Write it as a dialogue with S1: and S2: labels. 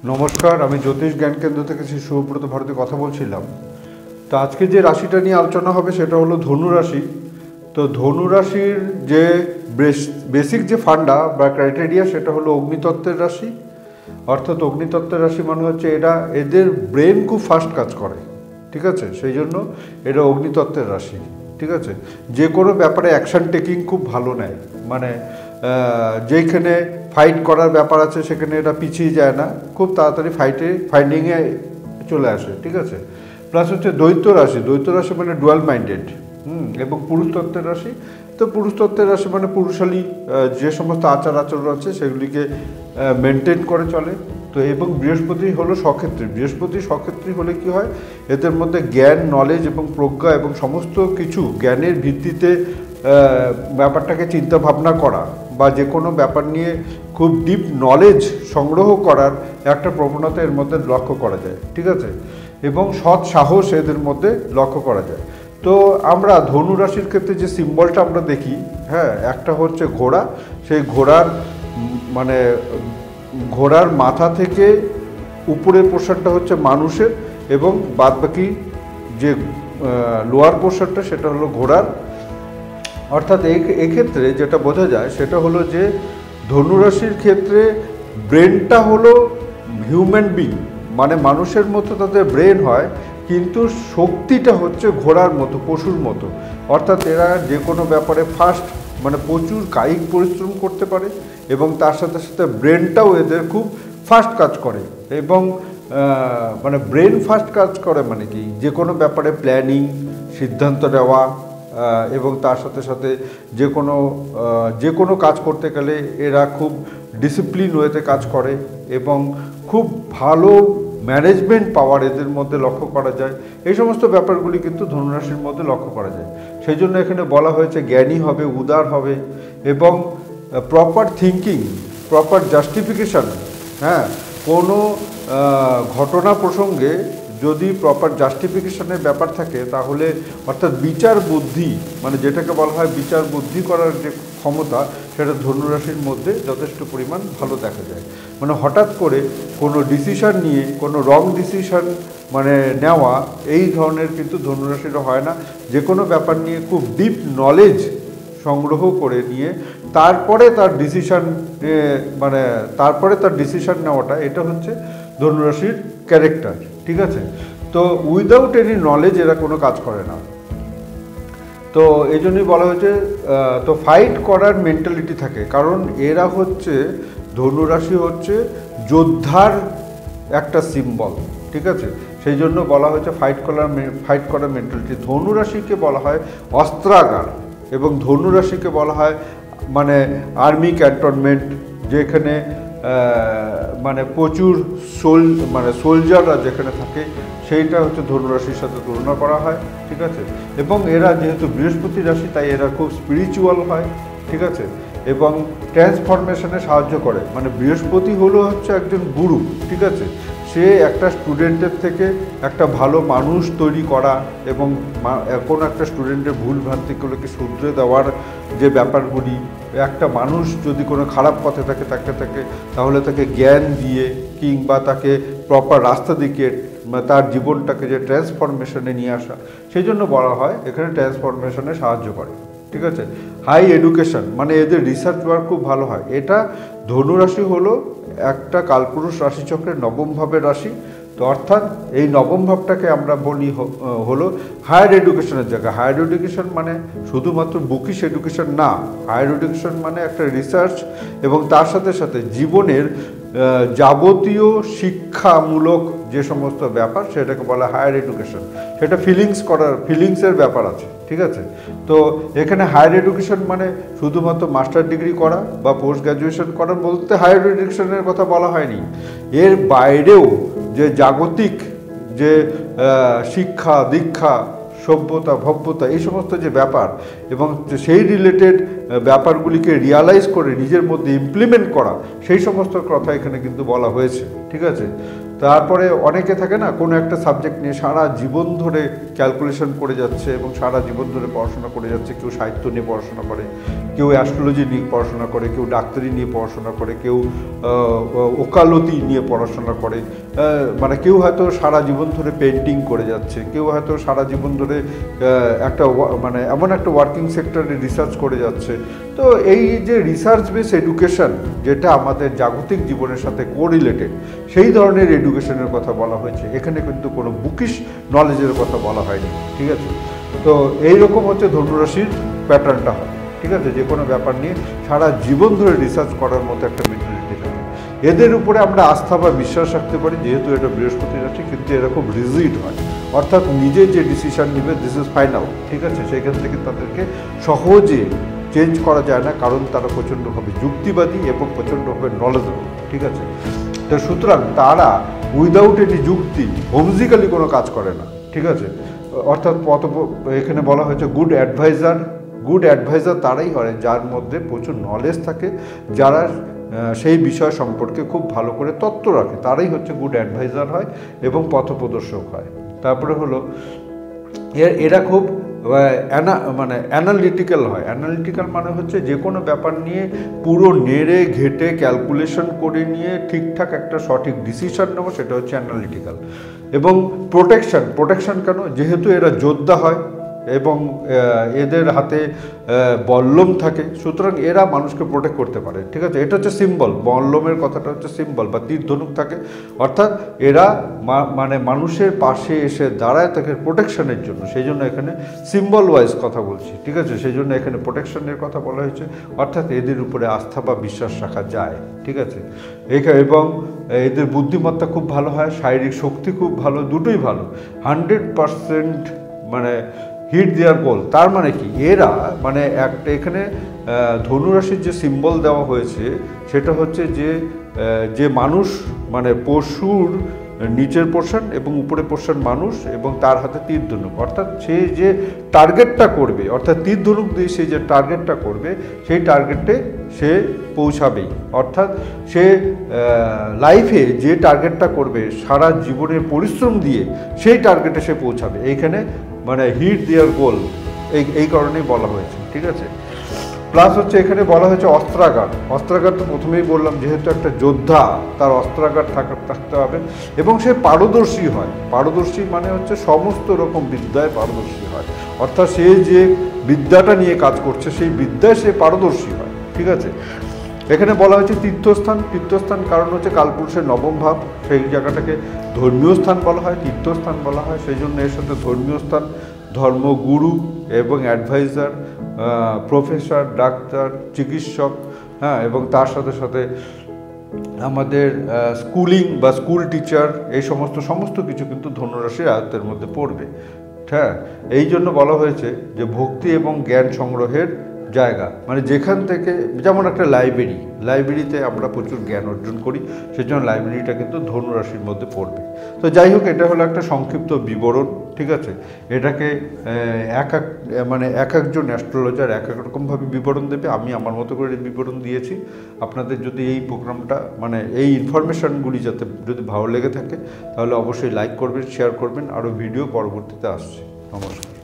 S1: নমস্কার, আমি জ্যোতিষ জ্ঞান কেন্দ্র থেকে শ্রী সুব্রত ভারতী কথা বলছিলাম। তো আজকে যে রাশিটা নিয়ে আলোচনা হবে সেটা হলো ধনু রাশি। তো ধনু রাশির যে বেসিক যে ফান্ডা বা ক্রাইটেরিয়া সেটা হলো অগ্নিতত্ত্বের রাশি। অর্থাৎ অগ্নিতত্ত্বের রাশি মানে হচ্ছে এদের ব্রেন খুব ফাস্ট কাজ করে, ঠিক আছে? সেই জন্য এটা অগ্নিতত্ত্বের রাশি, ঠিক আছে? যে কোনো ব্যাপারে অ্যাকশান টেকিং খুব ভালো নেয়, মানে যেখানে ফাইট করার ব্যাপার আছে সেখানে এটা পিছিয়ে যায় না, খুব তাড়াতাড়ি ফাইন্ডিংয়ে চলে আসে, ঠিক আছে? প্লাস হচ্ছে দ্বৈত রাশি মানে ডুয়াল মাইন্ডেড, এবং পুরুষতত্ত্বের রাশি। তো পুরুষতত্ত্বের রাশি মানে পুরুষালী যে সমস্ত আচার আচরণ আছে সেগুলিকে মেনটেন করে চলে। তো এবং বৃহস্পতি হলো সক্ষেত্রী হলে কি হয়, এদের মধ্যে জ্ঞান, নলেজ এবং প্রজ্ঞা এবং সমস্ত কিছু জ্ঞানের ভিত্তিতে ব্যাপারটাকে চিন্তা ভাবনা করা বা যে কোনো ব্যাপার নিয়ে খুব ডিপ নলেজ সংগ্রহ করার একটা প্রবণতা এর মধ্যে লক্ষ্য করা যায়, ঠিক আছে? এবং সৎ সাহস এদের মধ্যে লক্ষ্য করা যায়। তো আমরা ধনু রাশির ক্ষেত্রে যে সিম্বলটা আমরা দেখি, হ্যাঁ, একটা হচ্ছে ঘোড়া। সেই ঘোড়ার মাথা থেকে উপরের পোর্শনটা হচ্ছে মানুষের এবং বাদবাকি যে লোয়ার পোর্শনটা সেটা হলো ঘোড়ার। অর্থাৎ এক্ষেত্রে যেটা বোঝা যায় সেটা হলো যে ধনুরাশির ক্ষেত্রে ব্রেনটা হলো হিউম্যান বিং, মানে মানুষের মতো তাদের ব্রেন হয়, কিন্তু শক্তিটা হচ্ছে ঘোড়ার মতো, পশুর মতো। অর্থাৎ এরা যে কোনো ব্যাপারে ফাস্ট, মানে প্রচুর কায়িক পরিশ্রম করতে পারে এবং তার সাথে সাথে ব্রেনটাও এদের খুব ফাস্ট কাজ করে। এবং মানে ব্রেন ফাস্ট কাজ করে মানে কি, যে কোনো ব্যাপারে প্ল্যানিং, সিদ্ধান্ত নেওয়া এবং তার সাথে সাথে যে কোনো কাজ করতে গেলে এরা খুব ডিসিপ্লিন ওয়েতে কাজ করে এবং খুব ভালো ম্যানেজমেন্ট পাওয়ার এদের মধ্যে লক্ষ্য করা যায়। এই সমস্ত ব্যাপারগুলি কিন্তু ধনুরাশির মধ্যে লক্ষ্য করা যায়। সেই জন্য এখানে বলা হয়েছে জ্ঞানী হবে, উদার হবে এবং প্রপার থিঙ্কিং, প্রপার জাস্টিফিকেশান। হ্যাঁ, কোনো ঘটনা প্রসঙ্গে যদি প্রপার জাস্টিফিকেশনের ব্যাপার থাকে তাহলে, অর্থাৎ বিচার বুদ্ধি, মানে যেটাকে বলা হয় বিচার বুদ্ধি করার যে ক্ষমতা, সেটা ধনুরাশির মধ্যে যথেষ্ট পরিমাণ ভালো দেখা যায়। মানে হঠাৎ করে কোনো ডিসিশন নিয়ে কোনো রং ডিসিশন মানে নেওয়া, এই ধরনের কিন্তু ধনুরাশির হয় না। যে কোনো ব্যাপার নিয়ে খুব ডিপ নলেজ সংগ্রহ করে নিয়ে তারপরে তার ডিসিশন নেওয়াটা, এটা হচ্ছে ধনুরাশির ক্যারেক্টার, ঠিক আছে? তো উইদাউট এনি নলেজ এরা কোনো কাজ করে না। তো এই জন্যই বলা হয়েছে, তো ফাইট করার মেন্টালিটি থাকে, কারণ এরা হচ্ছে, ধনুরাশি হচ্ছে যোদ্ধার একটা সিম্বল, ঠিক আছে? সেই জন্য বলা হয়েছে ফাইট করার মেন্টালিটি। ধনুরাশিকে বলা হয় অস্ত্রাগার এবং ধনুরাশিকে বলা হয় মানে আর্মি ক্যান্টনমেন্ট, যেখানে মানে প্রচুর সোলজাররা যেখানে থাকে, সেইটা হচ্ছে ধনুরাশির সাথে তুলনা করা হয়, ঠিক আছে? এবং এরা যেহেতু বৃহস্পতি রাশি, তাই এরা খুব স্পিরিচুয়াল হয়, ঠিক আছে? এবং ট্রান্সফরমেশনে সাহায্য করে। মানে বৃহস্পতি হচ্ছে একজন গুরু, ঠিক আছে? সে একটা স্টুডেন্টের থেকে একটা ভালো মানুষ তৈরি করা এবং কোনো একটা স্টুডেন্টের ভুল ভ্রান্তিগুলোকে শুধরে দেওয়ার যে ব্যাপারগুলি, একটা মানুষ যদি কোনো খারাপ পথে থাকে তাহলে তাকে জ্ঞান দিয়ে কিংবা তাকে প্রপার রাস্তা দেখিয়ে তার জীবনটাকে যে ট্রান্সফরমেশনে নিয়ে আসা, সেই জন্য বলা হয় এখানে ট্রান্সফরমেশনে সাহায্য করে, ঠিক আছে? হাই এডুকেশন, মানে এদের রিসার্চ ওয়ার্ক খুব ভালো হয়। এটা ধনুরাশি হলো একটা কালপুরুষ রাশিচক্রের নবম ভাবের রাশি। তো অর্থাৎ এই নবম ভাবটাকে আমরা বলি হলো হায়ার এডুকেশনের জায়গা। হায়ার এডুকেশন মানে শুধুমাত্র বুকিশ এডুকেশন না, হায়ার এডুকেশন মানে একটা রিসার্চ এবং তার সাথে সাথে জীবনের যাবতীয় শিক্ষামূলক যে সমস্ত ব্যাপার, সেটাকে বলা হায়ার এডুকেশন। সেটা ফিলিংসের ব্যাপার আছে, ঠিক আছে? তো এখানে হায়ার এডুকেশন মানে শুধুমাত্র মাস্টার ডিগ্রি করা বা পোস্ট গ্র্যাজুয়েশন করা বলতে হায়ার এডুকেশনের কথা বলা হয়নি। এর বাইরেও যে জাগতিক যে শিক্ষা দীক্ষা, সভ্যতা ভব্যতা, এই সমস্ত যে ব্যাপার এবং সেই রিলেটেড ব্যাপারগুলিকে রিয়ালাইজ করে নিজের মধ্যে ইমপ্লিমেন্ট করা, সেই সমস্ত কথা এখানে কিন্তু বলা হয়েছে, ঠিক আছে? তারপরে অনেকে থাকে না, কোনো একটা সাবজেক্ট নিয়ে সারা জীবন ধরে ক্যালকুলেশন করে যাচ্ছে এবং সারা জীবন ধরে পড়াশোনা করে যাচ্ছে। কেউ সাহিত্য নিয়ে পড়াশোনা করে, কেউ অ্যাস্ট্রোলজি নিয়ে পড়াশোনা করে, কেউ ডাক্তারি নিয়ে পড়াশোনা করে, কেউ ওকালতি নিয়ে পড়াশোনা করে, মানে কেউ হয়তো সারা জীবন ধরে পেন্টিং করে যাচ্ছে, কেউ হয়তো সারা জীবন ধরে একটা মানে এমন একটা ওয়ার্কিং সেক্টরে রিসার্চ করে যাচ্ছে। তো এই যে রিসার্চ বেস এডুকেশন, যেটা আমাদের জাগতিক জীবনের সাথে কোরিলেটেড, সেই ধরনের এডুকেশনের কথা বলা হয়েছে। এখানে কিন্তু কোনো বুকিশ নলেজের কথা বলা হয়নি, ঠিক আছে। তো এইরকম হচ্ছে ধনুরাশির প্যাটার্নটা হয়, ঠিক আছে। যে কোনো ব্যাপার নিয়ে সারা জীবন ধরে রিসার্চ করার মতো একটা মেন্টালিটি থাকে। এদের উপরে আমরা আস্থা বা বিশ্বাস রাখতে পারি, যেহেতু এটা বৃহস্পতি রাশি, কিন্তু এরা খুব রিজিড হয়, অর্থাৎ নিজে যে ডিসিশন নেবে দিস ইজ ফাইনাল, ঠিক আছে। সেখান থেকে তাদেরকে সহজে চেঞ্জ করা যায় না, কারণ তারা প্রচণ্ডভাবে যুক্তিবাদী এবং প্রচণ্ডভাবে নলেজেবল, ঠিক আছে। তো সুতরাং তারা উইদাউট এনি যুক্তি হোমজিক্যালি কোনো কাজ করে না, ঠিক আছে। অর্থাৎ এখানে বলা হয়েছে গুড অ্যাডভাইজার তারাই হয় যার মধ্যে প্রচুর নলেজ থাকে, যারা সেই বিষয় সম্পর্কে খুব ভালো করে তত্ত্ব রাখে, তারাই হচ্ছে গুড অ্যাডভাইজার হয় এবং পথপ্রদর্শক হয়। তারপরে হলো এরা খুব মানে অ্যানালিটিক্যাল হয়। অ্যানালিটিক্যাল মানে হচ্ছে যে কোনো ব্যাপার নিয়ে পুরো নেড়ে ঘেটে ক্যালকুলেশন করে নিয়ে ঠিকঠাক একটা সঠিক ডিসিশন নেবো, সেটা হচ্ছে অ্যানালিটিক্যাল। এবং প্রোটেকশন কেন? যেহেতু এরা যোদ্ধা হয় এবং এদের হাতে বল্লম থাকে, সুতরাং এরা মানুষকে প্রোটেক্ট করতে পারে, ঠিক আছে। এটা হচ্ছে সিম্বল, বল্লমের কথাটা হচ্ছে সিম্বল, বা তীর ধনুক থাকে, অর্থাৎ এরা মানে মানুষের পাশে এসে দাঁড়ায় থাকে প্রোটেকশনের জন্য। সেই জন্য এখানে সিম্বল ওয়াইজ কথা বলছি, ঠিক আছে। সেই জন্য এখানে প্রোটেকশনের কথা বলা হয়েছে, অর্থাৎ এদের উপরে আস্থা বা বিশ্বাস রাখা যায়, ঠিক আছে। এবং এদের বুদ্ধিমত্তা খুব ভালো হয়, শারীরিক শক্তি খুব ভালো, দুটোই ভালো, 100% মানে হিট দেওয়ার গোল। তার মানে কি, এরা মানে একটা এখানে ধনুরাশির যে সিম্বল দেওয়া হয়েছে সেটা হচ্ছে যে মানুষ মানে পশুর নিচের পোর্শন এবং উপরের পোর্শন মানুষ, এবং তার হাতে তীর ধনুক, অর্থাৎ সে যে টার্গেটটা করবে, অর্থাৎ তীর ধনুক দিয়ে সে যে টার্গেটটা করবে সেই টার্গেটে সে পৌঁছাবেই। অর্থাৎ সে লাইফে যে টার্গেটটা করবে সারা জীবনের পরিশ্রম দিয়ে সেই টার্গেটে সে পৌঁছাবে। এইখানে মানে হিট দেয়ার গোল, এই কারণেই বলা হয়েছে, ঠিক আছে। প্লাস হচ্ছে এখানে বলা হয়েছে অস্ত্রাগার তো প্রথমেই বললাম, যেহেতু একটা যোদ্ধা তার অস্ত্রাগার থাকতে হবে এবং সে পারদর্শী মানে হচ্ছে সমস্ত রকম বিদ্যায় পারদর্শী হয়, অর্থাৎ সে যে বিদ্যাটা নিয়ে কাজ করছে সেই বিদ্যায় সে পারদর্শী হয়, ঠিক আছে। এখানে বলা হয়েছে তীর্থস্থান কারণ হচ্ছে কালপুরুষের নবম ভাব, সেই জায়গাটাকে ধর্মীয় স্থান বলা হয়, তীর্থস্থান বলা হয়। সেই জন্য এর সাথে ধর্মীয় স্থান, ধর্মগুরু এবং অ্যাডভাইজার, প্রফেসর, ডাক্তার, চিকিৎসক, হ্যাঁ, এবং তার সাথে সাথে আমাদের স্কুলিং বা স্কুল টিচার, এই সমস্ত কিছু কিন্তু ধনুরাশির আয়ত্তের মধ্যে পড়বে। হ্যাঁ, এই জন্য বলা হয়েছে যে ভক্তি এবং জ্ঞান সংগ্রহের জায়গা, মানে যেখান থেকে, যেমন একটা লাইব্রেরিতে আমরা প্রচুর জ্ঞান অর্জন করি, সেই জন্য লাইব্রেরিটা কিন্তু ধনুরাশির মধ্যে পড়বে। তো যাই হোক, এটা হলো একটা সংক্ষিপ্ত বিবরণ, ঠিক আছে। এটাকে এক একজন অ্যাস্ট্রোলজার এক এক রকমভাবে বিবরণ দেবে। আমি আমার মতো করে বিবরণ দিয়েছি। আপনাদের যদি এই প্রোগ্রামটা মানে এই ইনফরমেশানগুলি যদি ভালো লেগে থাকে তাহলে অবশ্যই লাইক করবেন, শেয়ার করবেন। আরও ভিডিও পরবর্তীতে আসছে। নমস্কার।